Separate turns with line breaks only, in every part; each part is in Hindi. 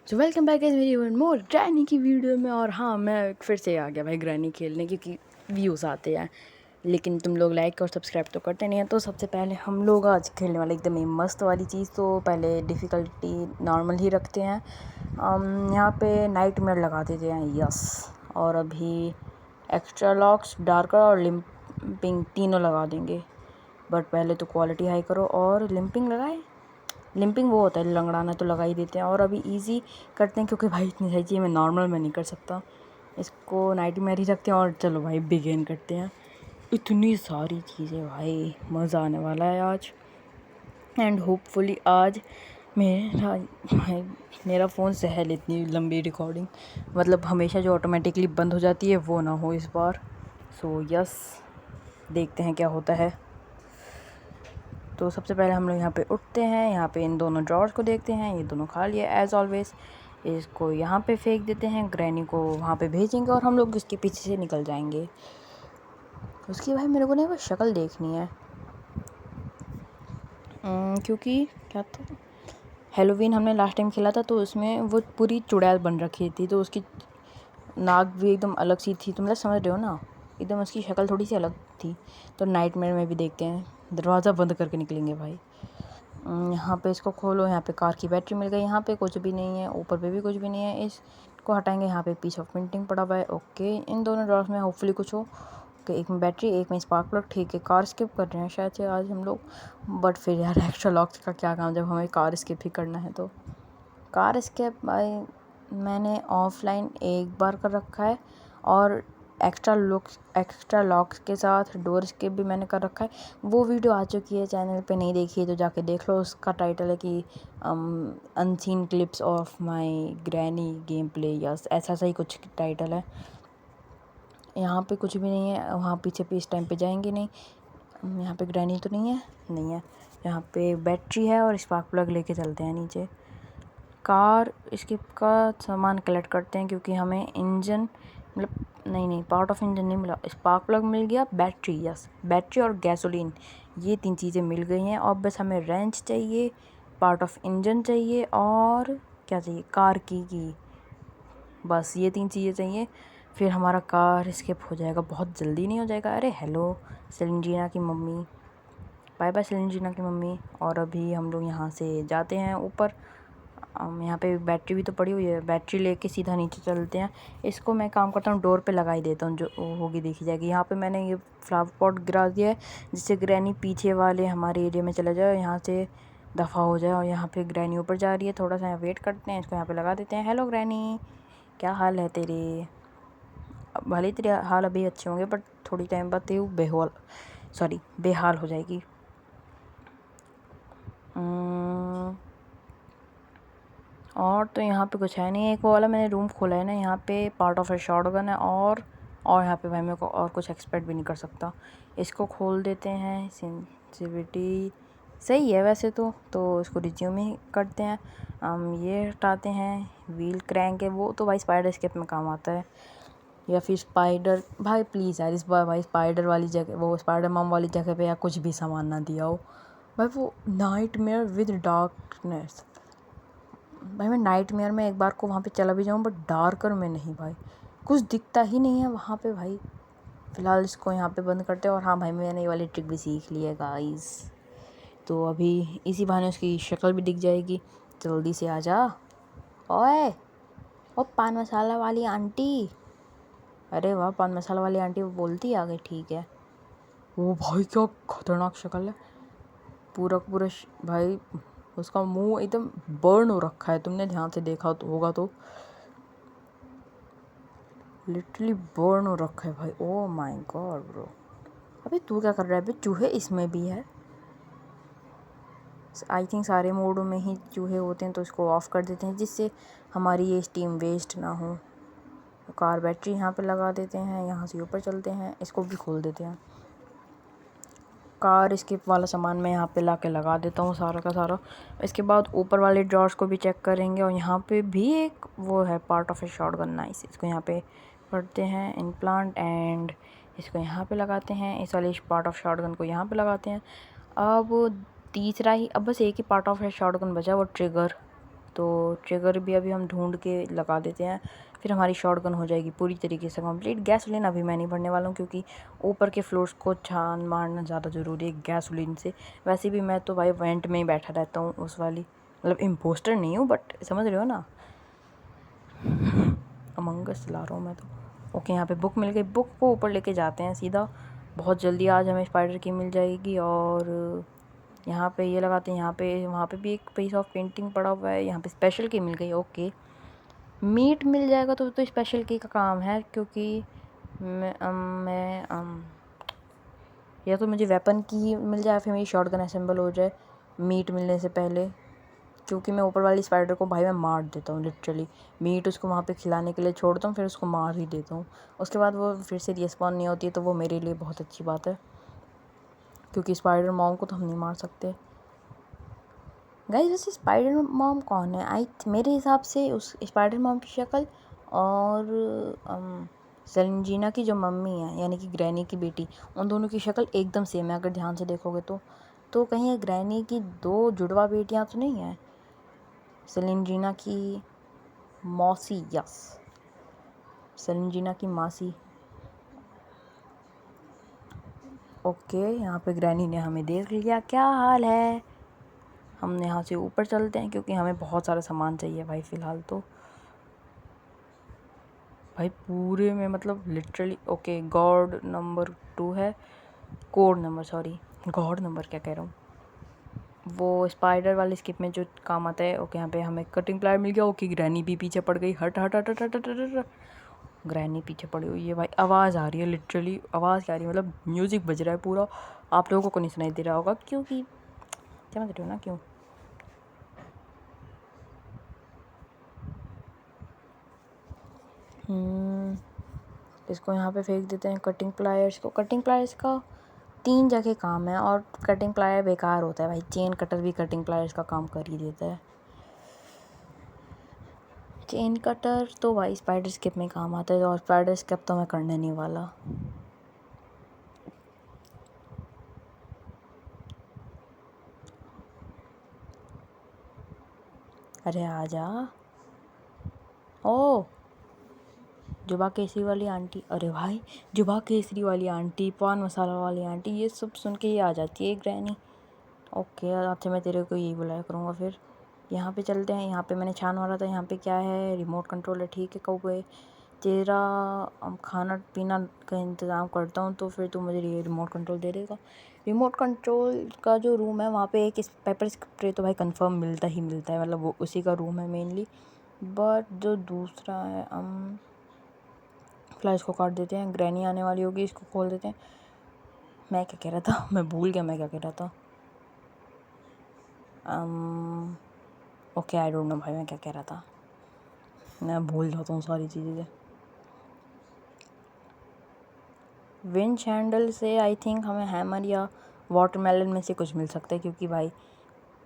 सो वेलकम बैक गाइस मेरी वन मोर ग्रैनी की वीडियो में। और हाँ, मैं फिर से आ गया भाई ग्रैनी खेलने, क्योंकि व्यूज़ आते हैं लेकिन तुम लोग लाइक और सब्सक्राइब तो करते नहीं हैं। तो सबसे पहले हम लोग आज खेलने वाले एकदम ही मस्त वाली चीज़। तो पहले डिफ़िकल्टी नॉर्मल ही रखते हैं। यहाँ पे नाइट मेयर लगा देते हैं, यस। और अभी एक्स्ट्रा लॉक्स, डार्कर और लिम्पिंग तीनों लगा देंगे। बट पहले तो क्वालिटी हाई करो और लिम्पिंग लगाए। लिम्पिंग वो होता है लंगड़ाना, तो लगा ही देते हैं। और अभी इजी करते हैं क्योंकि भाई इतनी सारी चीज़ें मैं नॉर्मल में नहीं कर सकता। इसको नाइट में ही रखते हैं और चलो भाई बिगिन करते हैं। इतनी सारी चीज़ें भाई, मज़ा आने वाला है आज। एंड होपफुली आज मेरा फ़ोन सहल इतनी लंबी रिकॉर्डिंग, मतलब हमेशा जो ऑटोमेटिकली बंद हो जाती है वो ना हो इस बार। सो यस, देखते हैं क्या होता है। तो सबसे पहले हम लोग यहाँ पे उठते हैं, यहाँ पे इन दोनों ड्रॉर्स को देखते हैं, ये दोनों खाली है एज़ ऑलवेज़। इसको यहाँ पे फेंक देते हैं, ग्रैनी को वहाँ पे भेजेंगे और हम लोग इसके पीछे से निकल जाएंगे। उसकी भाई मेरे को नहीं वो शक्ल देखनी है, क्योंकि क्या था, हेलोवीन हमने लास्ट टाइम खेला था तो उसमें वो पूरी चुड़ैल बन रखी थी, तो उसकी नाक भी एकदम अलग सी थी। तुम लोग समझ रहे हो ना, एकदम उसकी शक्ल थोड़ी सी अलग थी। तो नाइटमेयर में भी देखते हैं, दरवाज़ा बंद करके निकलेंगे भाई। यहाँ पे इसको खोलो, यहाँ पे कार की बैटरी मिल गई, यहाँ पे कुछ भी नहीं है, ऊपर पे भी कुछ भी नहीं है। इसको हटाएंगे, यहाँ पे पीस ऑफ प्रिंटिंग पड़ा हुआ है। ओके, इन दोनों ड्रॉर्स में होपफुली कुछ हो। ओके, एक में बैटरी, एक में स्पार्क प्लग। ठीक है, कार स्किप कर रहे हैं शायद से आज हम लोग। बट फिर यार एक्स्ट्रा लॉक्स का क्या काम जब हमें कार स्किप ही करना है। तो कार स्किप भाई मैंने ऑफलाइन एक बार कर रखा है, और एक्स्ट्रा लॉक्स के साथ डोर स्किप भी मैंने कर रखा है। वो वीडियो आ चुकी है चैनल पे, नहीं देखी है तो जाके देख लो। उसका टाइटल है कि unseen clips of my granny game play, yes ऐसा सा ही कुछ टाइटल है। यहाँ पे कुछ भी नहीं है, वहाँ पीछे पे इस टाइम पे जाएंगे नहीं। यहाँ पे ग्रैनी तो नहीं है। यहाँ पे बैटरी है और स्पार्क प्लग लेके चलते हैं नीचे। कार स्किप का सामान कलेक्ट करते हैं क्योंकि हमें इंजन, मतलब नहीं पार्ट ऑफ इंजन नहीं मिला, स्पार्क प्लग मिल गया, बैटरी, यस बैटरी और गैसोलीन, ये 3 चीज़ें मिल गई हैं। और बस हमें रेंच चाहिए, पार्ट ऑफ इंजन चाहिए और क्या चाहिए, कार की बस ये 3 चीज़ें चाहिए। फिर हमारा कार स्किप हो जाएगा, बहुत जल्दी नहीं हो जाएगा। अरे हेलो सेलेंजीना की मम्मी, बाय बाय सेलेंजीना की मम्मी। और अभी हम लोग यहाँ से जाते हैं ऊपर। यहाँ पे बैटरी भी तो पड़ी हुई है, बैटरी लेके सीधा नीचे चलते हैं। इसको मैं काम करता हूँ डोर पे लगा ही देता हूँ, जो होगी देखी जाएगी। यहाँ पे मैंने ये फ्लावर पॉट गिरा दिया है जिससे ग्रैनी पीछे वाले हमारे एरिया में चला जाए, यहाँ से दफ़ा हो जाए। और यहाँ पे ग्रैनी ऊपर जा रही है, थोड़ा सा वेट करते हैं, इसको यहाँ पे लगा देते हैं। हेलो ग्रैनी, क्या हाल है तेरे? भले तेरे हाल अभी अच्छे होंगे बट थोड़ी टाइम बाद तेरे बेहाल हो जाएगी। और तो यहाँ पे कुछ है नहीं। एक वो वाला मैंने रूम खोला है ना, यहाँ पे पार्ट ऑफ ए शॉटगन है, और यहाँ पे भाई मेरे को और कुछ एक्सपेक्ट भी नहीं कर सकता। इसको खोल देते हैं, सेंसिटिविटी सही है वैसे तो इसको रिज्यूम ही करते हैं। ये हटाते हैं, व्हील क्रैंक है वो तो भाई स्पाइडर स्केप में काम आता है। या फिर स्पाइडर भाई प्लीज़ यार, इस बार भाई स्पाइडर वाली जगह, वो स्पाइडर मम वाली जगह पे या कुछ भी सामान ना दिया हो भाई। वो नाइटमेयर विद डार्कनेस, भाई मैं नाइटमेयर में एक बार को वहाँ पे चला भी जाऊँ बट डार्कर में नहीं भाई, कुछ दिखता ही नहीं है वहाँ पे भाई। फ़िलहाल इसको यहाँ पे बंद करते हैं। और हाँ भाई, मैंने ये वाली ट्रिक भी सीख ली है गाइस, तो अभी इसी बहाने उसकी शक्ल भी दिख जाएगी। जल्दी से आ जा ओए, ओ पान मसाला वाली आंटी। अरे वाह, पान मसाला वाली आंटी वो बोलती आ गई, ठीक है। वो भाई क्या खतरनाक शक्ल है, पूरा भाई उसका मुंह एकदम बर्न हो रखा है, तुमने ध्यान से देखा तो होगा, तो लिटरली बर्न हो रखा है भाई। ओ माय गॉड ब्रो, अबे तू क्या कर रहा है? अबे चूहे इसमें भी है, आई थिंक सारे मोडों में ही चूहे होते हैं, तो इसको ऑफ़ कर देते हैं जिससे हमारी ये स्टीम वेस्ट ना हो। कार बैटरी यहाँ पे लगा देते हैं, यहाँ से ऊपर चलते हैं, इसको भी खोल देते हैं। कार स्किप वाला सामान मैं यहाँ पे ला के लगा देता हूँ सारा का सारा। इसके बाद ऊपर वाले ड्रॉर्स को भी चेक करेंगे, और यहाँ पे भी एक वो है part of A shotgun, nice. इसको यहाँ पे पढ़ते हैं इन प्लांट, एंड इसको यहाँ पे लगाते हैं, इस वाले पार्ट ऑफ शॉटगन को यहाँ पे लगाते हैं। अब तीसरा ही, अब बस एक ही पार्ट ऑफ ए शॉटगन बचा, वो ट्रिगर। तो ट्रिगर भी अभी हम ढूंढ के लगा देते हैं, फिर हमारी शॉटगन हो जाएगी पूरी तरीके से कंप्लीट। गैसोलीन अभी मैं नहीं भरने वाला हूँ क्योंकि ऊपर के फ्लोर्स को छान मारना ज़्यादा ज़रूरी है गैसोलीन से। वैसे भी मैं तो भाई वेंट में ही बैठा रहता हूँ उस वाली, मतलब इम्पोस्टर नहीं हूँ बट समझ रहे हो ना, अमंग अस ला रहा हूँ मैं तो। ओके, यहाँ पे बुक मिल गई, बुक को ऊपर लेके जाते हैं सीधा। बहुत जल्दी आज हमें स्पाइडर की मिल जाएगी। और यहाँ पे ये लगाते हैं, यहाँ पे वहाँ पे भी एक पीस ऑफ पेंटिंग पड़ा हुआ है, यहाँ पे स्पेशल की मिल गई। ओके, मीट मिल जाएगा तो स्पेशल की का काम है, क्योंकि या तो मुझे वेपन की मिल जाए फिर मेरी शॉटगन असेंबल हो जाए मीट मिलने से पहले, क्योंकि मैं ऊपर वाली स्पाइडर को भाई मैं मार देता हूँ लिटरली। मीट उसको वहाँ पे खिलाने के लिए छोड़ता हूँ, फिर उसको मार ही देता हूँ। उसके बाद वो फिर से रिस्पॉन नहीं होती है, तो वो मेरे लिए बहुत अच्छी बात है, क्योंकि स्पाइडर मॉम को तो हम नहीं मार सकते। गाइस वैसे स्पाइडर मॉम कौन है? मेरे हिसाब से उस स्पाइडर मॉम की शक्ल और सेलेंजीना की जो मम्मी है यानी कि ग्रैनी की बेटी, उन दोनों की शक्ल एकदम सेम है अगर ध्यान से देखोगे तो कहीं ये ग्रैनी की दो जुड़वा बेटियां तो नहीं है? सेलेंजीना की मौसी, यस, सेलेंजीना की मासी। ओके, यहाँ पे ग्रैनी ने हमें देख लिया, क्या हाल है? हम यहाँ से ऊपर चलते हैं क्योंकि हमें बहुत सारा सामान चाहिए भाई फ़िलहाल तो। भाई पूरे में मतलब लिटरली। ओके, गॉड नंबर 2 है, code number, sorry God number क्या कह रहा हूँ, वो स्पाइडर वाले स्किप में जो काम आता है। ओके, यहाँ पे हमें कटिंग प्लायर मिल गया। ओके, ग्रैनी भी पीछे पड़ गई, हट हट हट हट हट हट हट हट। ग्रैनी पीछे पड़ी हुई है भाई, आवाज़ आ रही है लिटरली, आवाज़ क्या आ रही है, मतलब म्यूज़िक बज रहा है पूरा। आप लोगों को नहीं सुनाई दे रहा होगा क्योंकि समझ रहे हो ना क्यों। इसको यहाँ पे फेंक देते हैं कटिंग प्लायर्स को। कटिंग प्लायर्स का 3 जगह काम है और कटिंग प्लायर बेकार होता है भाई, चेन कटर भी कटिंग प्लायर्स का काम कर ही देता है। चेन कटर तो भाई स्पाइडर स्किप में काम आता है, और स्पाइडर स्किप तो मैं करने नहीं वाला। अरे आजा। ओ, जुबा केसरी वाली आंटी, अरे भाई जुबा केसरी वाली आंटी, पान मसाला वाली आंटी, ये सब सुन के ही आ जाती है ग्रैनी। ओके, आज से मैं तेरे को यही बुलाया करूँगा। फिर यहाँ पे चलते हैं, यहाँ पे मैंने छान मारा था, यहाँ पे क्या है, रिमोट कंट्रोल है। ठीक है कौवे, तेरा खाना पीना का इंतज़ाम करता हूँ, तो फिर तू मुझे ये रिमोट कंट्रोल दे देगा। रिमोट कंट्रोल का जो रूम है वहाँ पे एक पेपर स्प्रे तो भाई कंफर्म मिलता ही मिलता है, मतलब वो उसी का रूम है मेनली। बट जो दूसरा है, फ्लैश को काट देते हैं, ग्रैनी आने वाली होगी, इसको खोल देते हैं। मैं क्या कह रहा था, मैं भूल गया मैं क्या कह रहा था। ओके, आई डोंट नो भाई मैं क्या कह रहा था, मैं भूल जाता हूँ सारी चीज़ें। विंच हैंडल से आई थिंक हमें हैमर या वाटरमेलन में से कुछ मिल सकता है, क्योंकि भाई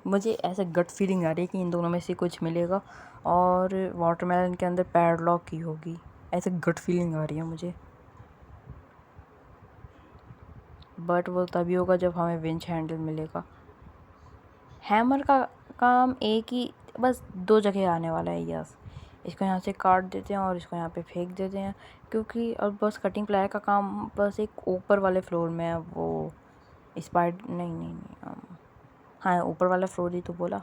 मुझे ऐसे गट फीलिंग आ रही है कि इन दोनों में से कुछ मिलेगा, और वाटरमेलन के अंदर पैडलॉक की होगी, ऐसे गट फीलिंग आ रही है मुझे। बट वो तभी होगा जब हमें विंच हैंडल मिलेगा। हैमर का काम एक ही, बस 2 जगह आने वाला है, यस। इसको यहाँ से काट देते हैं और इसको यहाँ पे फेंक देते हैं, क्योंकि अब बस कटिंग प्लायर का काम बस एक ऊपर वाले फ्लोर में है। वो स्पाइडर नहीं, हाँ ऊपर वाला फ्लोर ही तो बोला,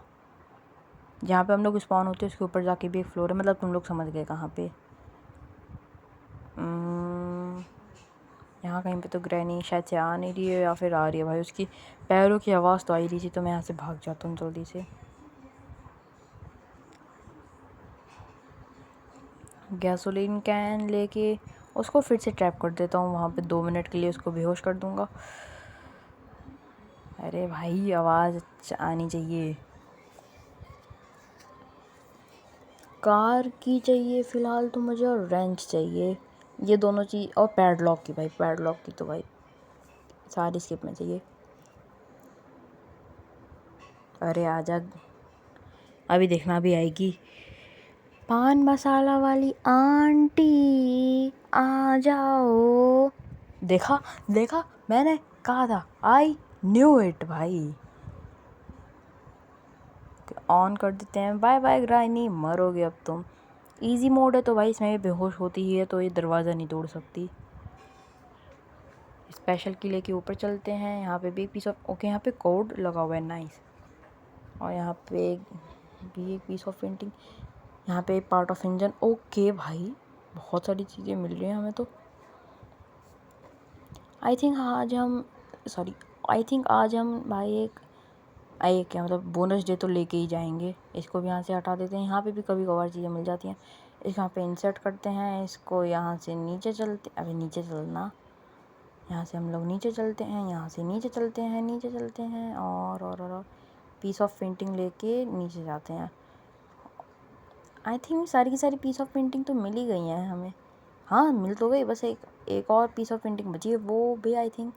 जहाँ पे हम लोग स्पॉन होते हैं उसके ऊपर जाके भी एक फ्लोर है, मतलब तुम लोग समझ गए कहाँ पे। यहाँ कहीं पे तो ग्रैनी शायद से आ नहीं रही है, या फिर आ रही है भाई, उसकी पैरों की आवाज़ तो आ ही रही थी, तो मैं यहाँ से भाग जाता हूँ जल्दी से। गैसोलीन कैन लेके उसको फिर से ट्रैप कर देता हूँ वहाँ पे, 2 मिनट के लिए उसको बेहोश कर दूँगा। अरे भाई आवाज़ आनी चाहिए। कार की चाहिए फ़िलहाल तो मुझे, और रेंच चाहिए, ये दोनों चीज़, और पैडलॉक की भाई, पैडलॉक की तो भाई सारी स्किप में चाहिए। अरे आजा, अभी देखना भी आएगी। पान मसाला वाली आंटी आ जाओ। देखा देखा, मैंने कहा था, आई न्यू इट भाई। ऑन कर देते हैं। बाय बाय ग्राइनी, मरोगे अब तुम। इजी मोड है तो भाई इसमें बेहोश होती ही है, तो ये दरवाज़ा नहीं तोड़ सकती। स्पेशल की लेके ऊपर चलते हैं। यहाँ पे भी एक पीस ऑफ ओके, यहाँ पे कोड लगा हुआ है, नाइस। और यहाँ पे भी एक पीस ऑफ पेंटिंग, यहाँ पे पार्ट ऑफ इंजन। ओके भाई, बहुत सारी चीज़ें मिल रही हैं हमें तो। आई थिंक आज हम भाई एक क्या मतलब बोनस डे तो लेके ही जाएंगे। इसको भी यहाँ से हटा देते हैं। यहाँ पे भी कभी कभार चीज़ें मिल जाती हैं। इस यहाँ पे इंसर्ट करते हैं इसको। यहाँ से नीचे चलते, अभी नीचे चलना, यहाँ से हम लोग नीचे चलते हैं, यहाँ से नीचे चलते हैं और पीस ऑफ पेंटिंग लेके नीचे जाते हैं। आई थिंक सारी की सारी पीस ऑफ पेंटिंग तो मिल ही गई हैं हमें। हाँ, मिल तो गई, बस एक और पीस ऑफ पेंटिंग बची है। वो भी आई थिंक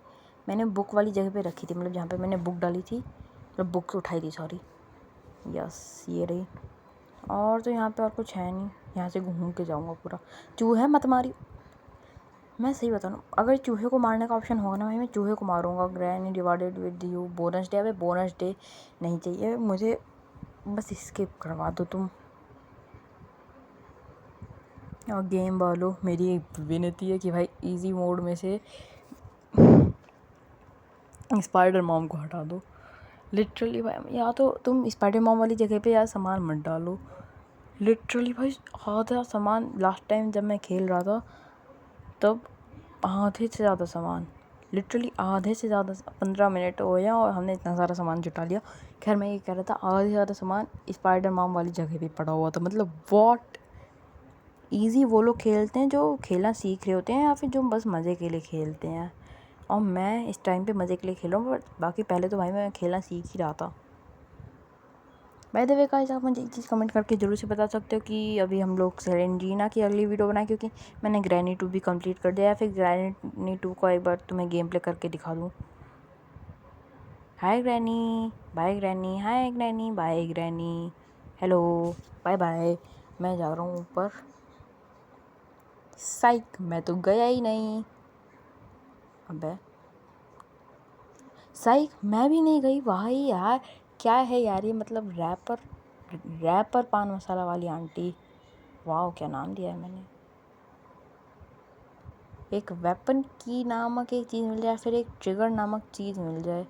मैंने बुक वाली जगह पे रखी थी, मतलब जहाँ पे मैंने बुक डाली थी, मतलब बुक उठाई थी, सॉरी। यस, ये रही। और तो यहाँ पे और कुछ है नहीं। यहाँ से घूम के जाऊँगा पूरा। चूहे मत मारी, मैं सही बता रहा हूँ। अगर चूहे को मारने का ऑप्शन होगा ना भाई, मैं चूहे को मारूंगा। Granny divided with you, bonus day. अबे बोनस डे नहीं चाहिए मुझे, बस स्किप करवा दो तुम। और गेम वालों, मेरी एक विनती है कि भाई इजी मोड में से स्पाइडर मॉम को हटा दो। लिटरली भाई, या तो तुम स्पाइडर मॉम वाली जगह पे यार सामान मत डालो। लिटरली भाई आधा सामान, लास्ट टाइम जब मैं खेल रहा था तब आधे से ज़्यादा सामान, लिटरली आधे से ज़्यादा, 15 मिनट हो गया और हमने इतना सारा सामान जुटा लिया। खैर मैं ये कह रहा था, आधे से ज़्यादा सामान स्पाइडर मॉम वाली जगह पे पड़ा हुआ था। मतलब वॉट। ईजी वो लोग खेलते हैं जो खेलना सीख रहे होते हैं, या फिर जो बस मज़े के लिए खेलते हैं। और मैं इस टाइम पे मज़े के लिए खेल रहा हूँ, बट बाकी पहले तो भाई मैं खेलना सीख ही रहा था। बाय द वे गाइस, आप मुझे एक चीज़ कमेंट करके ज़रूर से बता सकते हो कि अभी हम लोग सेलेंजीना की अगली वीडियो बनाए, क्योंकि मैंने ग्रैनी 2 भी कंप्लीट कर दिया, या फिर ग्रैनी 2 को एक बार तुम्हें गेम प्ले करके दिखा दूँ। Hi granny, bye granny, hi granny, bye granny, hello, bye bye. मैं जा रहा हूँ ऊपर। साइक, मैं तो गया ही नहीं। अबे साइक, मैं भी नहीं गई भाई यार। क्या है यार ये, मतलब रैपर पान मसाला वाली आंटी। वाह, क्या नाम दिया है मैंने। एक वेपन की नामक एक चीज़ मिल जाए, फिर एक ट्रिगर नामक चीज़ मिल जाए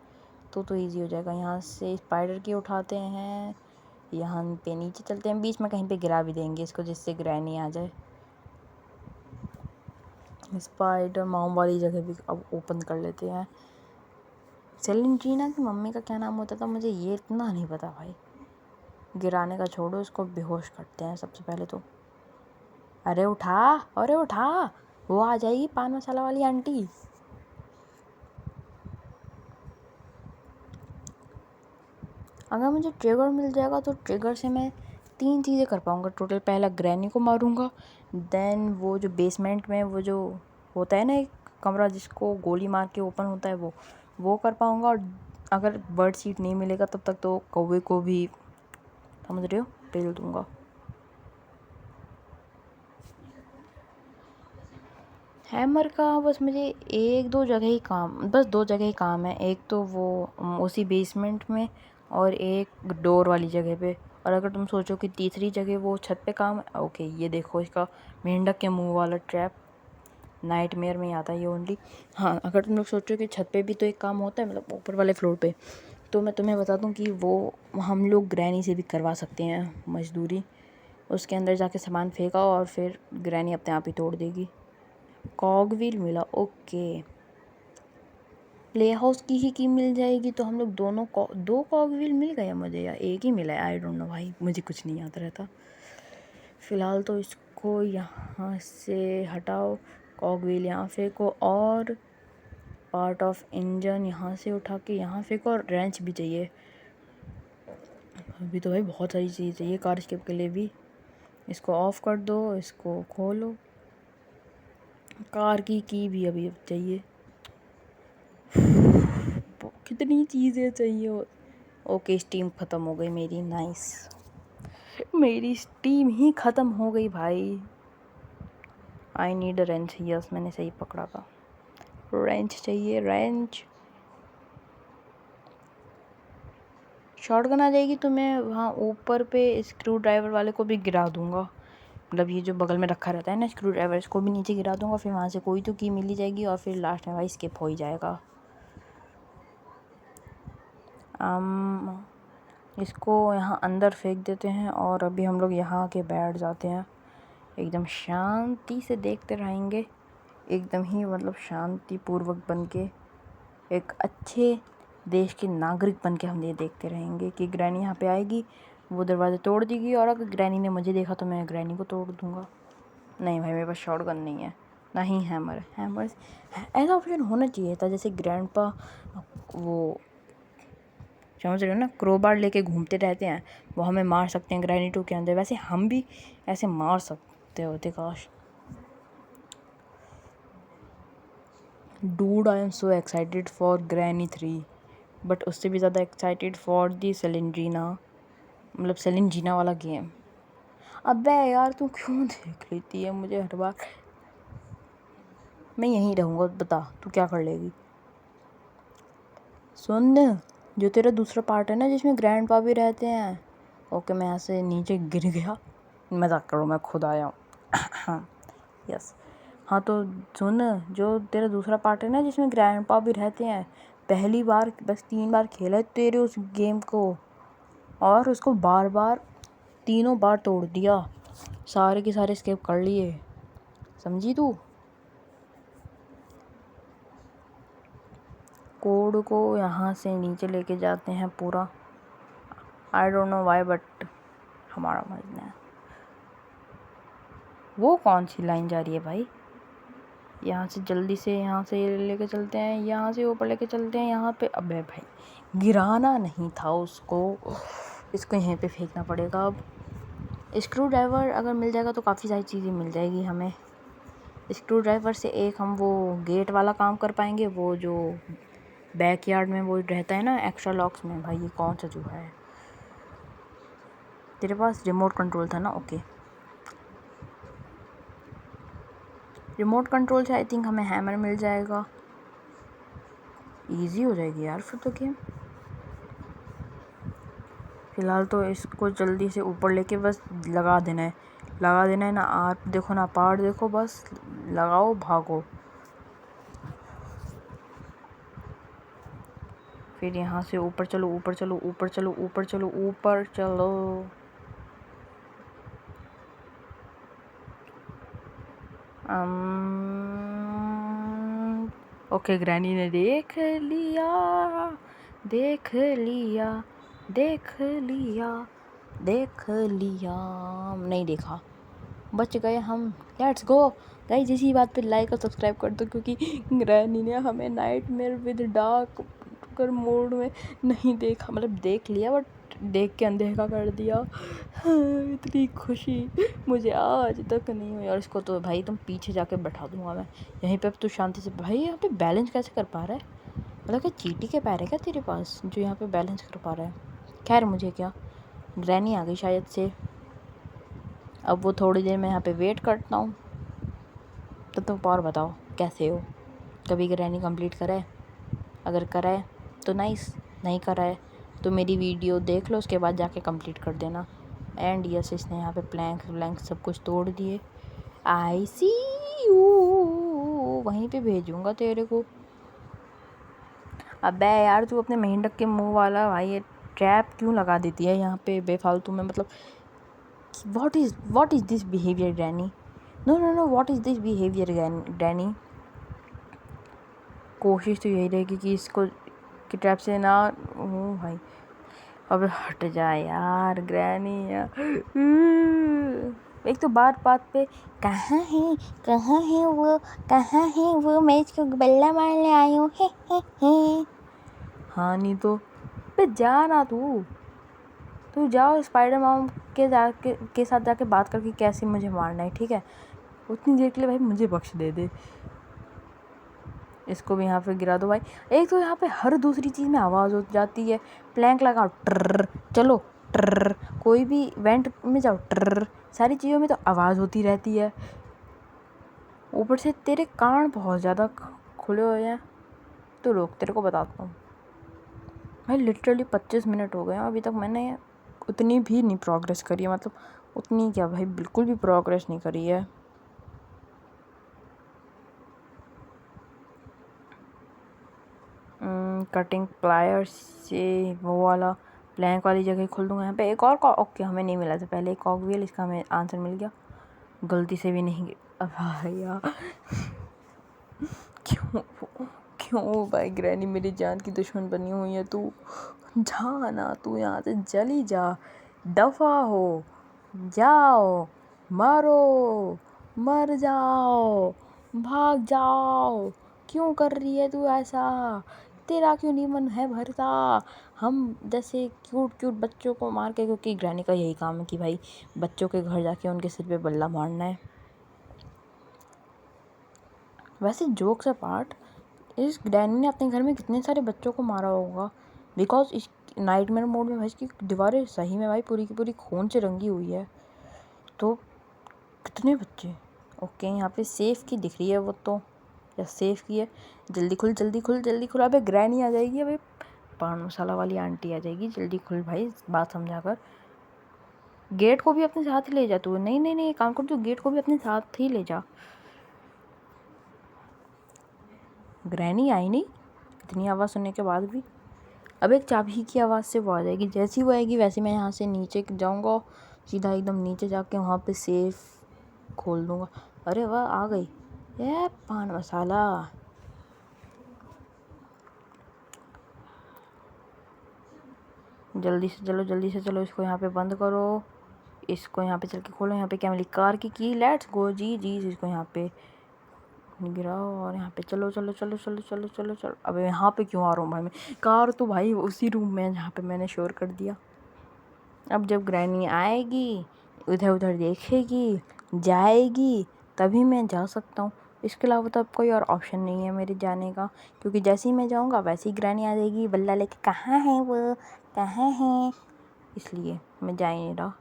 तो ईजी हो जाएगा। यहाँ से स्पाइडर की उठाते हैं, यहाँ पे नीचे चलते हैं, बीच में कहीं पे गिरा भी देंगे इसको, जिससे ग्रैनी आ जाए। स्पाइडर मॉम वाली जगह भी अब ओपन कर लेते हैं। सेलेंजीना की मम्मी का क्या नाम होता था, मुझे ये इतना नहीं पता भाई। गिराने का छोड़ो, इसको बेहोश करते हैं सबसे पहले तो। अरे उठा, अरे उठा, वो आ जाएगी पान मसाला वाली आंटी। अगर मुझे ट्रिगर मिल जाएगा तो ट्रिगर से मैं 3 चीज़ें कर पाऊँगा टोटल। पहला ग्रैनी को मारूंगा, देन वो जो बेसमेंट में वो जो होता है ना एक कमरा जिसको गोली मार के ओपन होता है, वो कर पाऊँगा। और अगर बर्ड सीट नहीं मिलेगा तब तक तो कौवे को भी, समझ रहे हो, पेल दूँगा। हैमर का बस मुझे बस 2 जगह ही काम है। एक तो वो उसी बेसमेंट में, और एक डोर वाली जगह पे। और अगर तुम सोचो कि तीसरी जगह वो छत पे काम है, ओके ये देखो इसका मेंढक के मुंह वाला ट्रैप, नाइटमेयर में आता है ये ओनली। हाँ, अगर तुम लोग सोचो कि छत पे भी तो एक काम होता है, मतलब ऊपर वाले फ्लोर पे, तो मैं तुम्हें बता दूं कि वो हम लोग ग्रैनी से भी करवा सकते हैं मजदूरी। उसके अंदर जाके सामान फेंका और फिर ग्रैनी अपने आप ही तोड़ देगी। कॉगविल मिला, ओके। प्ले हाउस की ही की मिल जाएगी तो हम लोग दो कॉगविल मिल गए मुझे, या एक ही मिला है, आई डोंट नो भाई, मुझे कुछ नहीं याद रहता। फ़िलहाल तो इसको यहाँ से हटाओ, कॉगविल यहाँ फेंको, और पार्ट ऑफ इंजन यहाँ से उठा के यहाँ फेंको, और रेंच भी चाहिए। अभी तो भाई बहुत सारी चीज़ चाहिए कार स्केप के लिए भी। इसको ऑफ कर दो, इसको खोलो। कार की भी अभी चाहिए। कितनी चीज़ें चाहिए। ओके, स्टीम ख़त्म हो गई मेरी, नाइस। मेरी स्टीम ही ख़त्म हो गई भाई। I need a wrench, yes मैंने सही पकड़ा था, रेंच चाहिए, रेंच। शॉटगन आ जाएगी तो मैं वहाँ ऊपर पे स्क्रू ड्राइवर वाले को भी गिरा दूँगा, मतलब ये जो बगल में रखा रहता है ना स्क्रू ड्राइवर, इसको भी नीचे गिरा दूँगा। फिर वहाँ से कोई तो की मिल ही जाएगी और फिर लास्ट में भाई स्किप हो ही जाएगा। इसको यहाँ अंदर फेंक देते हैं और अभी हम लोग यहाँ आके बैठ जाते हैं, एकदम शांति से देखते रहेंगे, एकदम ही मतलब शांतिपूर्वक बन के, एक अच्छे देश के नागरिक बन के हम ये देखते रहेंगे कि ग्रैनी यहाँ पे आएगी, वो दरवाज़ा तोड़ देगी, और अगर ग्रैनी ने मुझे देखा तो मैं ग्रैनी को तोड़ दूँगा। नहीं भाई, मेरे पास शॉटगन नहीं है, ना ही हैमर। ऐसा ऑप्शन होना चाहिए था, जैसे ग्रैंडपा वो समझ रहे हो ना, क्रोबार लेके घूमते रहते हैं, वो हमें मार सकते हैं ग्रैनी 2 के अंदर, वैसे हम भी ऐसे मार सकते होते काश। Dude I am so excited for granny 3, but उससे भी ज़्यादा एक्साइटेड फॉर दी सेलेंजीना, मतलब सेलेंजीना वाला गेम। अबे यार तू क्यों देख लेती है मुझे हर बार? मैं यहीं रहूँगा, बता तू क्या कर लेगी? सुन, जो तेरा दूसरा पार्ट है ना जिसमें ग्रैंडपा भी रहते हैं, ओके मैं यहाँ से नीचे गिर गया, मजाक करो, मैं खुद आया हूँ यस। हाँ तो सुन, जो तेरा दूसरा पार्ट है ना जिसमें ग्रैंडपा भी रहते हैं, पहली बार बस 3 बार खेला है तेरे उस गेम को, और उसको बार बार 3 बार तोड़ दिया, सारे के सारे स्किप कर लिए, समझी तू? कोड को यहाँ से नीचे लेके जाते हैं पूरा, I don't know why, but हमारा मरना है। वो कौन सी लाइन जा रही है भाई? यहाँ से जल्दी से यहाँ से लेके चलते हैं, यहाँ से ऊपर लेके चलते हैं, यहाँ पे। अबे भाई गिराना नहीं था उसको, इसको यहीं पे फेंकना पड़ेगा। अब स्क्रू ड्राइवर अगर मिल जाएगा तो काफ़ी सारी चीज़ें मिल जाएगी हमें। स्क्रू ड्राइवर से एक हम वो गेट वाला काम कर पाएंगे, वो जो बैकयार्ड में वो रहता है ना एक्स्ट्रा लॉक्स में। भाई ये कौन सा चूहा है? तेरे पास रिमोट कंट्रोल था ना? ओके, रिमोट कंट्रोल से आई थिंक हमें हैमर मिल जाएगा, इजी हो जाएगी यार फिर तो गेम। फ़िलहाल तो इसको जल्दी से ऊपर लेके बस लगा देना है ना, आप देखो ना पार्ट देखो, बस लगाओ भागो। फिर यहाँ से ऊपर चलो, ऊपर चलो, ऊपर चलो, ऊपर चलो, ऊपर चलो। ओके, ग्रैनी ने देख लिया, देख लिया, देख लिया, देख लिया, नहीं देखा, बच गए हम। लेट्स गो गाइस, इसी बात पे लाइक और सब्सक्राइब कर दो, क्योंकि ग्रैनी ने हमें नाइटमेयर विद डार्क कर मोड में नहीं देखा, मतलब देख लिया बट देख के अनदेखा कर दिया। इतनी खुशी मुझे आज तक नहीं हुई। और इसको तो भाई तुम पीछे जाके बैठा दूंगा मैं, यहीं पे अब तू शांति से। भाई यहाँ पे बैलेंस कैसे कर पा रहा है? मतलब कि चींटी के पैर है क्या तेरे पास जो यहाँ पे बैलेंस कर पा रहा है? खैर मुझे क्या, ग्रैनी आ गई शायद से, अब वो थोड़ी देर में यहाँ पे वेट करता हूँ। तो तुम और बताओ कैसे हो? कभी ग्रैनी कंप्लीट करा है? अगर करा है तो नाइस, नहीं करा है तो मेरी वीडियो देख लो, उसके बाद जाके कंप्लीट कर देना। एंड यस, इसने यहाँ पे प्लैंक सब कुछ तोड़ दिए। आई सी यू, वहीं पे भेजूँगा तेरे को। अबे यार तू अपने मेंढक के मुंह वाला भाई ये ट्रैप क्यों लगा देती है यहाँ पे बेफालतू में? मतलब what is this behavior Granny? No, what is this behavior Granny? कोशिश तो यही रहेगी कि इसको कि ट्रैप से ना हूँ भाई। अब हट जा यार ग्रैनी यार। एक तो बात पे कहाँ है वो मैं इसको बल्ला मारने आई हूँ, हे। हाँ नहीं तो पे जाना तू जाओ स्पाइडर मॉम के साथ जाके बात करके कैसे मुझे मारना है, ठीक है? उतनी देर के लिए भाई मुझे बख्श दे। इसको भी यहाँ पे गिरा दो भाई। एक तो यहाँ पे हर दूसरी चीज़ में आवाज़ हो जाती है। प्लैंक लगाओ ट्रर, चलो ट्रर, कोई भी वेंट में जाओ ट्रर, सारी चीज़ों में तो आवाज़ होती रहती है। ऊपर से तेरे कान बहुत ज़्यादा खुले हुए हैं, तो लोग तेरे को बताता हूँ भाई लिटरली 25 मिनट हो गए हैं, अभी तक मैंने उतनी भी नहीं प्रोग्रेस करी है, मतलब उतनी क्या भाई, बिल्कुल भी प्रोग्रेस नहीं करी है। कटिंग प्लायर से वो वाला प्लैंक वाली जगह खोल दूंगा। यहाँ पे एक और ओके हमें नहीं मिला था पहले, एक कॉक व्हील, इसका हमें आंसर मिल गया, गलती से भी नहीं। अब यार क्यों क्यों भाई ग्रैनी मेरी जान की दुश्मन बनी हुई है, तू जा ना, तू यहाँ से जली जा, दफा हो जाओ, मारो, मर जाओ, भाग जाओ, क्यों कर रही है तू ऐसा, तेरा क्यों नहीं मन है भरता हम जैसे क्यूट क्यूट बच्चों को मार के, क्योंकि ग्रैनी का यही काम है कि भाई बच्चों के घर जाके उनके सिर पे बल्ला मारना है। वैसे जोक्स अपार्ट, इस ग्रैनी ने अपने घर में कितने सारे बच्चों को मारा होगा, बिकॉज इस नाइटमेयर मोड में भाई इसकी दीवारें सही में भाई पूरी की पूरी खून से रंगी हुई है, तो कितने बच्चे। ओके यहाँ पे सेफ की दिख रही है वो तो, या सेफ की है, जल्दी खुल जल्दी खुल जल्दी खुल, अबे ग्रैनी आ जाएगी, अबे पान मसाला वाली आंटी आ जाएगी, जल्दी खुल भाई, बात समझा कर। गेट को भी अपने साथ ही ले जा तू, नहीं नहीं नहीं काम कर, तू गेट को भी अपने साथ ही ले जा। ग्रैनी आई नहीं इतनी आवाज़ सुनने के बाद भी, अब एक चाबी की आवाज़ से वो आ जाएगी, जैसी वो आएगी वैसे मैं यहाँ से नीचे जाऊँगा, सीधा एकदम नीचे जाके वहाँ पे सेफ खोल दूँगा। अरे वाह आ गई, ये पान मसाला। जल्दी से चलो जल्दी से चलो, इसको यहाँ पे बंद करो, इसको यहाँ पे चल के खोलो, यहाँ पे क्या मिली, कार की लेट्स गो जी जी, इसको यहाँ पे गिराओ और यहाँ पे चलो चलो चलो चलो चलो चलो चलो। अबे यहाँ पे क्यों आ रहा हूँ भाई मैं, कार तो भाई उसी रूम में जहाँ पे मैंने शोर कर दिया। अब जब ग्रैनी आएगी, उधर उधर देखेगी, जाएगी, तभी मैं जा सकता हूँ, इसके अलावा तो अब कोई और ऑप्शन नहीं है मेरे जाने का, क्योंकि जैसे ही मैं जाऊँगा वैसे ही ग्रैनी आ जाएगी बल्ला लेके, कहाँ है वो, कहाँ है, इसलिए मैं जा ही नहीं रहा।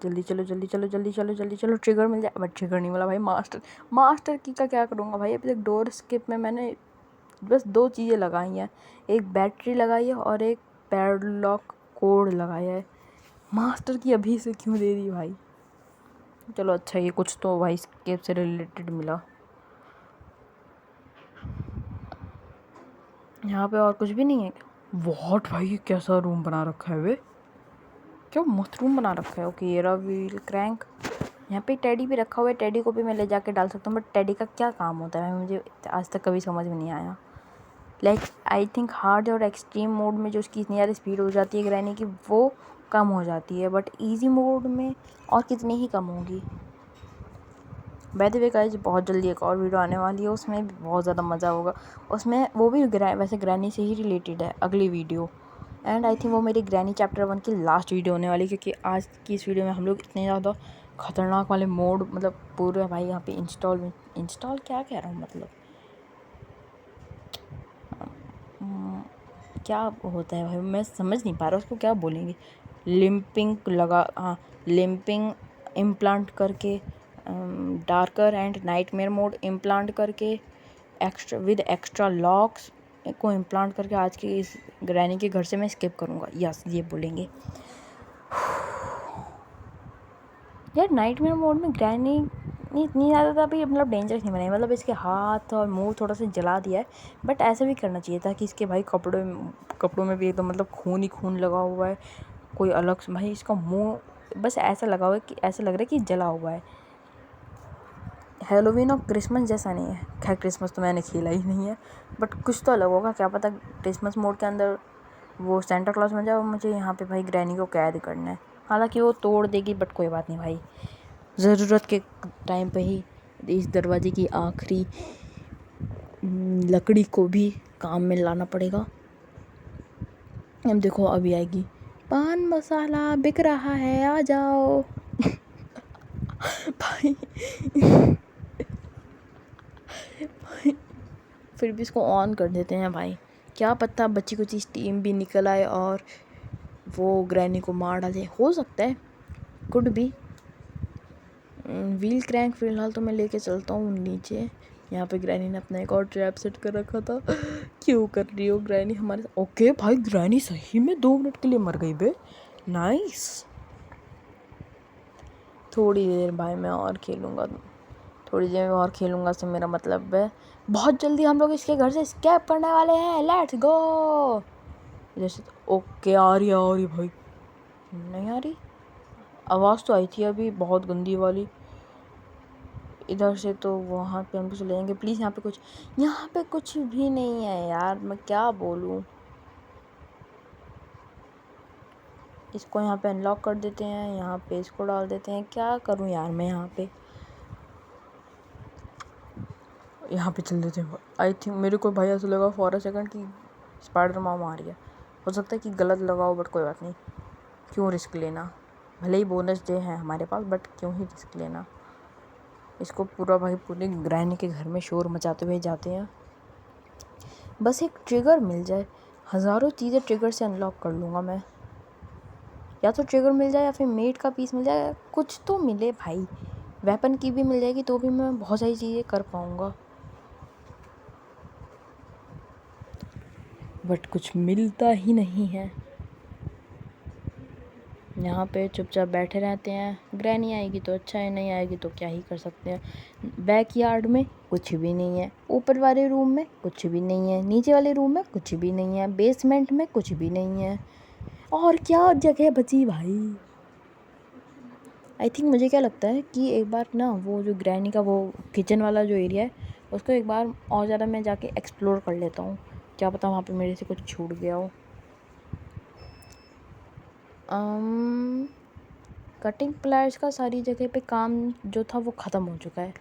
जल्दी चलो जल्दी चलो जल्दी चलो जल्दी चलो, ट्रिगर मिल जाए, बट ट्रिगर नहीं मिला भाई, मास्टर की का क्या करूँगा भाई, अभी तक डोर स्किप में मैंने बस 2 चीज़ें लगाई हैं, एक बैटरी लगाई है और एक पैडलॉक कोड लगाया है, मास्टर की अभी से क्यों दे दी भाई। चलो अच्छा ये कुछ तो भाई स्केप से रिलेटेड मिला। यहाँ पे और कुछ भी नहीं है क्या, वॉट भाई ये कैसा रूम बना रखा है वे, क्या मस्त रूम बना रखा है। ओके ये रहा व्हील क्रैंक, यहाँ पे टेडी भी रखा हुआ है, टेडी को भी मैं ले जाके डाल सकता हूँ, बट टेडी का क्या काम होता है मुझे आज तक कभी समझ में नहीं आया। लाइक आई थिंक हार्ड और एक्सट्रीम मोड में जो उसकी इतनी ज़्यादा स्पीड हो जाती है ग्रैनी की, वो कम हो जाती है, बट इजी मोड में और कितनी ही कम होगी। बाय द वे गाइस बहुत जल्दी एक और वीडियो आने वाली है, उसमें भी बहुत ज़्यादा मज़ा होगा, उसमें वो भी वैसे ग्रैनी से ही रिलेटेड है अगली वीडियो, एंड आई थिंक वो मेरी ग्रैनी चैप्टर 1 की लास्ट वीडियो होने वाली, क्योंकि आज की इस वीडियो में हम लोग इतने ज़्यादा ख़तरनाक वाले मोड, मतलब पूरे भाई यहाँ पे इंस्टॉल क्या कह रहा हूँ, मतलब क्या होता है भाई मैं समझ नहीं पा रहा उसको क्या बोलेंगे, लिम्पिंग लगा, हाँ लिम्पिंग इम्प्लांट करके, darker and nightmare mode implant करके, एक्स्ट्रा विद एक्स्ट्रा लॉक्स को इम्प्लांट करके आज के इस ग्रैनी के घर से मैं स्किप करूँगा, यस ये बोलेंगे। यार नाइटमेयर मोड में ग्रैनी इतनी ज़्यादा भी मतलब डेंजरस नहीं बनाई, मतलब इसके हाथ और मुंह थोड़ा सा जला दिया है, बट ऐसा भी करना चाहिए था कि इसके भाई कपड़ों में भी एकदम मतलब खून ही खून लगा हुआ है, कोई अलग से भाई इसका मुंह बस ऐसा लगा हुआ है कि ऐसा लग रहा है कि जला हुआ है। हैलोवीन और क्रिसमस जैसा नहीं है, खैर क्रिसमस तो मैंने खेला ही नहीं है, बट कुछ तो अलग होगा, क्या पता क्रिसमस मोड के अंदर वो सेंटा क्लॉज बन जाए और मुझे यहाँ पे भाई ग्रैनी को कैद करना है, हालांकि वो तोड़ देगी, बट कोई बात नहीं भाई, ज़रूरत के टाइम पे ही इस दरवाजे की आखिरी लकड़ी को भी काम में लाना पड़ेगा। अब देखो अभी आएगी, पान मसाला बिक रहा है आ जाओ भाई फिर भी इसको ऑन कर देते हैं भाई, क्या पता बच्ची कुछ स्टीम भी निकल आए और वो ग्रैनी को मार डाले, हो सकता है, कुड भी। व्हील क्रैंक फ़िलहाल तो मैं लेके चलता हूँ नीचे, यहाँ पे ग्रैनी ने अपना एक और ट्रैप सेट कर रखा था। क्यों कर रही हो ग्रैनी हमारे? ओके भाई, ग्रैनी सही में 2 मिनट के लिए मर गई बे। नाइस। थोड़ी देर भाई मैं और खेलूँगा, थोड़ी देर में और खेलूँगा से मेरा मतलब है बहुत जल्दी हम लोग इसके घर से स्केप करने वाले हैं। Let's go. जैसे ओके आ रही भाई। नहीं आ रही, आवाज़ तो आई थी अभी बहुत गंदी वाली। इधर से तो वहाँ पे हम चले जाएंगे। प्लीज़ यहाँ पे कुछ भी नहीं है यार, मैं क्या बोलूँ। इसको यहाँ पे अनलॉक कर देते हैं, यहाँ पे इसको डाल देते हैं। क्या करूँ यार मैं यहाँ पे चल देते हैं। आई थिंक मेरे को भाई ऐसा लगा फॉर अ सेकंड कि स्पाइडर माम आ रही है। हो सकता है कि गलत लगाओ, बट कोई बात नहीं, क्यों रिस्क लेना। भले ही बोनस डे है हमारे पास, बट क्यों ही रिस्क लेना। इसको पूरे ग्रैनी के घर में शोर मचाते हुए जाते हैं। बस एक ट्रिगर मिल जाए, हज़ारों चीज़ें ट्रिगर से अनलॉक कर लूँगा मैं। या तो ट्रिगर मिल जाए या फिर मेट का पीस मिल जाए, कुछ तो मिले भाई। वेपन की भी मिल जाएगी तो भी मैं बहुत सारी चीज़ें कर पाऊँगा, बट कुछ मिलता ही नहीं है। यहाँ पे चुपचाप बैठे रहते हैं। ग्रैनी आएगी तो अच्छा है, नहीं आएगी तो क्या ही कर सकते हैं। बैकयार्ड में कुछ भी नहीं है, ऊपर वाले रूम में कुछ भी नहीं है, नीचे वाले रूम में कुछ भी नहीं है, बेसमेंट में कुछ भी नहीं है। और क्या जगह बची भाई। आई थिंक मुझे क्या लगता है कि एक बार ना वो जो ग्रैनी का वो किचन वाला जो एरिया है उसको एक बार और ज़्यादा मैं जाके एक्सप्लोर कर लेता हूँ। क्या पता वहाँ पे मेरे से कुछ छूट गया हो। कटिंग प्लायर्स का सारी जगह पे काम जो था वो ख़त्म हो चुका है।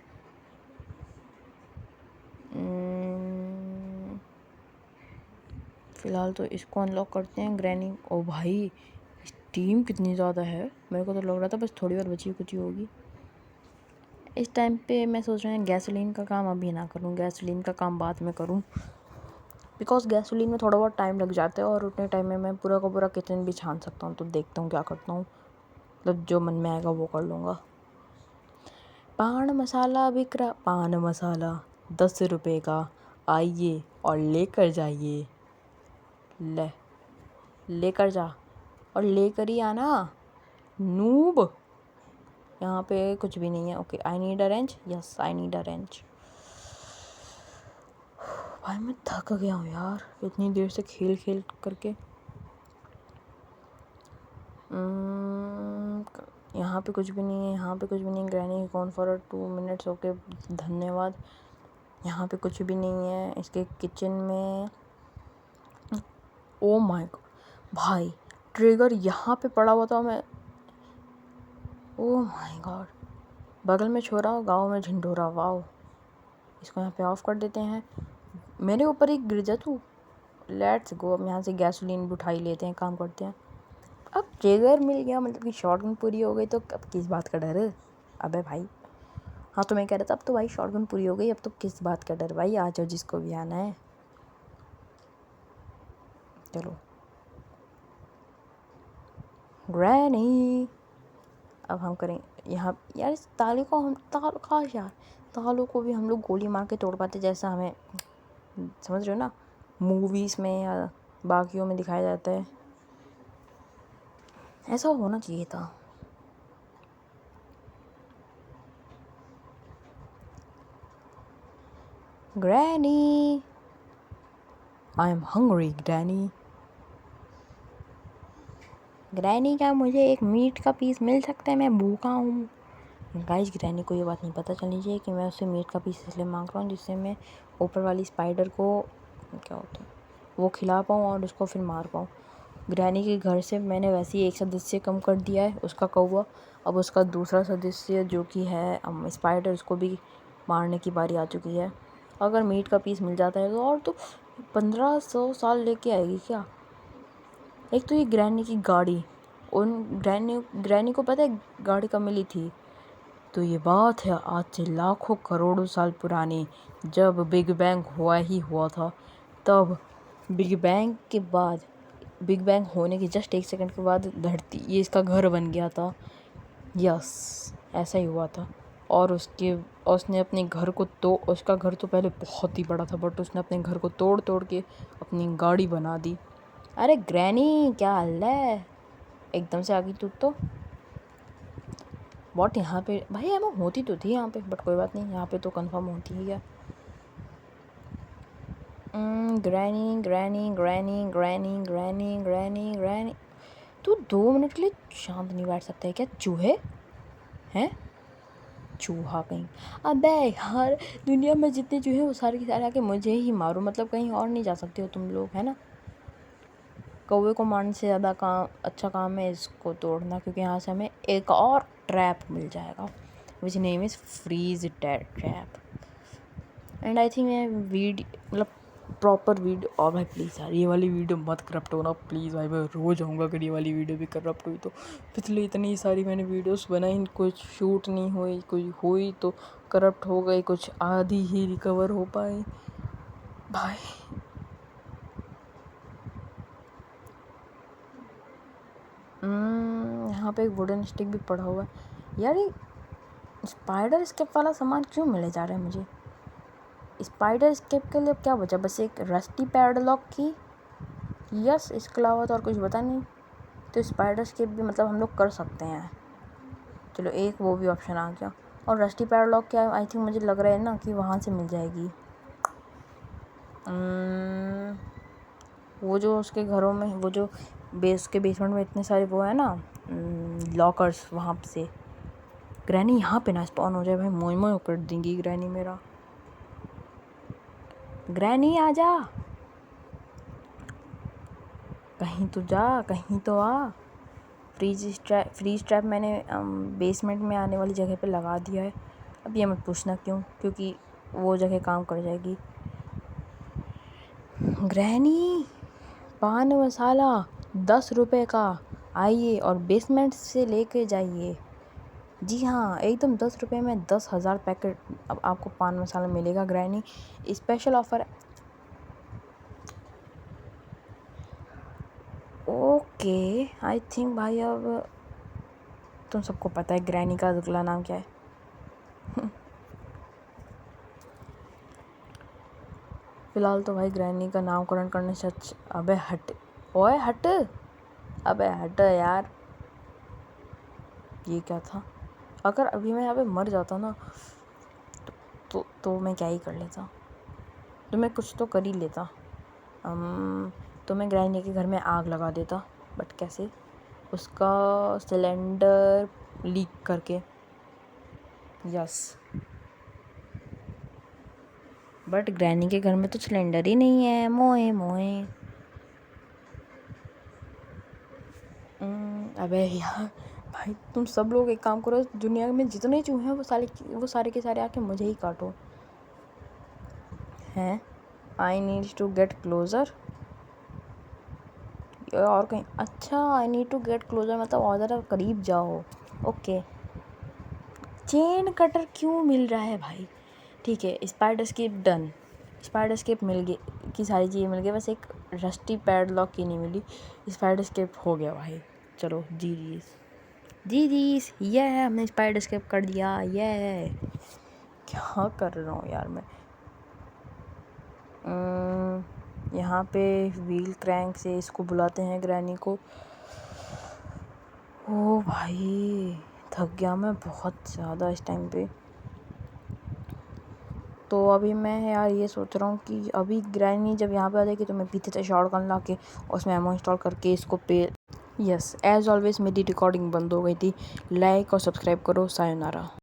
फ़िलहाल तो इसको अनलॉक करते हैं। ग्रैनी, ओ भाई टीम कितनी ज़्यादा है, मेरे को तो लग रहा था बस थोड़ी बार बची कुछ होगी। इस टाइम पे मैं सोच रहा हूँ गैसोलीन का काम अभी ना करूँ, गैसोलीन का काम बाद में करूँ, बिकॉज़ गैसोलीन में थोड़ा बहुत टाइम लग जाता है और उतने टाइम में मैं पूरा का पूरा किचन भी छान सकता हूँ। तो देखता हूँ क्या करता हूँ, मतलब जो मन में आएगा वो कर लूँगा। पान मसाला बिक रहा, पान मसाला 10 रुपये का, आइए और लेकर जाइए। लेकर जा और लेकर ही आना नूब। यहाँ पे कुछ भी नहीं है। Okay, I need a wrench. Yes, I need a wrench. भाई मैं थक गया हूँ यार इतनी देर से खेल करके। यहाँ पे कुछ भी नहीं है, यहाँ पे कुछ भी नहीं है। Granny gone for 2 minutes. Okay, धन्यवाद। यहाँ पे कुछ भी नहीं है इसके किचन में। ओ माय गॉड भाई, ट्रिगर यहाँ पे पड़ा हुआ था। मैं ओ माय गॉड, बगल में छोरा गाँव में झिंडोरा। वाओ, इसको यहाँ पे ऑफ कर देते हैं। मेरे ऊपर ही गिर जा तू। लेट्स गो, अब यहाँ से गैसोलीन भी उठा ही लेते हैं, काम करते हैं। अब ट्रिगर मिल गया मतलब कि शॉटगन पूरी हो गई, तो अब किस बात का डर है। अबे भाई, हाँ तो मैं कह रहा था अब तो भाई शॉटगन पूरी हो गई, अब तो किस बात का डर भाई। आ जाओ जिसको भी आना है। चलो ग्रैनी, अब हम करें यहाँ यार इस ताले को, हम तालों का यार, तालों को भी हम लोग गोली मार के तोड़ पाते, जैसा हमें, समझ रहे हो ना, मूवीज़ में या बाकियों में दिखाया जाता है। ऐसा होना चाहिए था। Granny, I am hungry granny. Granny, क्या मुझे एक मीट का पीस मिल सकता है, मैं भूखा हूँ। गाइस, ग्रैनी को ये बात नहीं पता चलनी चाहिए कि मैं उससे मीट का पीस इसलिए मांग रहा हूँ जिससे मैं ऊपर वाली स्पाइडर को, क्या होता है, वो खिला पाऊँ और उसको फिर मार पाऊँ। ग्रैनी के घर से मैंने वैसे ही एक सदस्य कम कर दिया है, उसका कौवा। अब उसका दूसरा सदस्य जो कि है स्पाइडर, उसको भी मारने की बारी आ चुकी है। अगर मीट का पीस मिल जाता है तो और तो 1500 साल लेके आएगी क्या। एक तो ये ग्रैनी की गाड़ी, उन ग्रैनी को पता है गाड़ी कब मिली थी। तो ये बात है आज से लाखों करोड़ों साल पुरानी, जब बिग बैंग हुआ ही हुआ था। तब बिग बैंग के बाद, बिग बैंग होने के जस्ट 1 सेकंड के बाद धरती, ये इसका घर बन गया था। यस, ऐसा ही हुआ था। और उसने अपने घर को उसका घर तो पहले बहुत ही बड़ा था, बट उसने अपने घर को तोड़ तोड़ के अपनी गाड़ी बना दी। अरे ग्रैनी क्या हाल है, एकदम से आ गई तू तो। बट यहाँ पे भाई एमो होती तो थी यहाँ पे, बट कोई बात नहीं, यहाँ पे तो कंफर्म होती ही है। Granny granny granny granny granny granny granny, तू 2 मिनट के लिए शांत नहीं बैठ सकता है क्या? चूहे हैं, चूहा कहीं। अबे यार, दुनिया में जितने चूहे वो सारे के सारे आके मुझे ही मारो, मतलब कहीं और नहीं जा सकते हो तुम लोग, है ना। कौवे को मारने से ज़्यादा अच्छा काम है इसको तोड़ना, क्योंकि यहाँ से हमें एक और ट्रैप मिल जाएगा, which name is freeze trap. And I think मैं मतलब प्रॉपर वीडियो, और भाई प्लीज़ यार ये वाली वीडियो मत करप्ट होना प्लीज़ भाई, मैं रोज़ आऊँगा अगर ये वाली वीडियो भी करप्ट हुई तो। पिछले इतनी सारी मैंने वीडियोस बनाई, कुछ शूट नहीं हुई, कोई हुई तो करप्ट हो गई, कुछ आधी ही रिकवर हो पाई भाई। यहाँ पे एक वुडन स्टिक भी पड़ा हुआ है यार। ये स्पाइडर स्केप वाला सामान क्यों मिले जा रहा है मुझे? स्पाइडर स्केप के लिए क्या बचा, बस एक रस्टी पैडलॉक की, यस, इसके अलावा तो और कुछ बता नहीं। तो स्पाइडर स्केप भी मतलब हम लोग कर सकते हैं, चलो एक वो भी ऑप्शन आ गया। और रस्टी पैडलॉक क्या, आई थिंक मुझे लग रहा है ना कि वहाँ से मिल जाएगी। वो जो उसके घरों में, वो जो के बेसमेंट में इतने सारे वो है ना लॉकर्स, वहाँ से। ग्रैनी यहाँ पे ना स्पॉन हो जाए भाई, मोई मोई कर देंगी ग्रैनी मेरा। ग्रैनी आ जा, कहीं तो जा, कहीं तो आ। फ्रीज ट्रैप मैंने बेसमेंट में आने वाली जगह पे लगा दिया है। अब ये मत पूछना क्यों, क्योंकि वो जगह काम कर जाएगी। ग्रैनी, पान मसाला 10 रुपये का, आइए और बेसमेंट से लेके जाइए। जी हाँ, एकदम 10 रुपये में 10,000 पैकेट अब आपको पान मसाला मिलेगा granny, special offer. Okay, I think भाई अब तुम सबको पता है ग्रैनी का अगला नाम क्या है। फिलहाल तो भाई ग्रैनी का नामकरण करने से अबे हट, ओए हट, अबे हट यार। ये क्या था? अगर अभी मैं यहाँ पे मर जाता ना तो मैं क्या ही कर लेता, तो मैं कुछ तो कर ही लेता। तो मैं ग्रैनी के घर में आग लगा देता, बट कैसे? उसका सिलेंडर लीक करके, यस। बट ग्रैनी के घर में तो सिलेंडर ही नहीं है, मोए मोए। अबे यार भाई, तुम सब लोग एक काम करो, दुनिया में जितने चूहे हैं वो सारे के सारे आके मुझे ही काटो। हैं, I need to get closer, और कहीं, अच्छा I need to get closer मतलब और ज़रा करीब जाओ। ओके, चेन कटर क्यों मिल रहा है भाई? ठीक है, spider escape done, spider escape मिल गई की सारी चीज़ें मिल गई, बस एक रस्टी पैडलॉक की नहीं मिली। स्पाइडर स्केप हो गया भाई, चलो जी ये है, हमने स्पाइडर स्केप कर दिया। ये क्या कर रहा हूँ यार मैं। यहाँ पे व्हील क्रैंक से इसको बुलाते हैं ग्रैनी को। ओ भाई थक गया मैं बहुत ज़्यादा इस टाइम पे। तो अभी मैं यार ये सोच रहा हूँ कि अभी ग्रैनी जब यहाँ पे आ जाएगी तो मैं पीछे से शॉटगन ला के उसमें एमो इंस्टॉल करके इसको पे, यस एज ऑलवेज मेरी रिकॉर्डिंग बंद हो गई थी। लाइक और सब्सक्राइब करो, सायोनारा।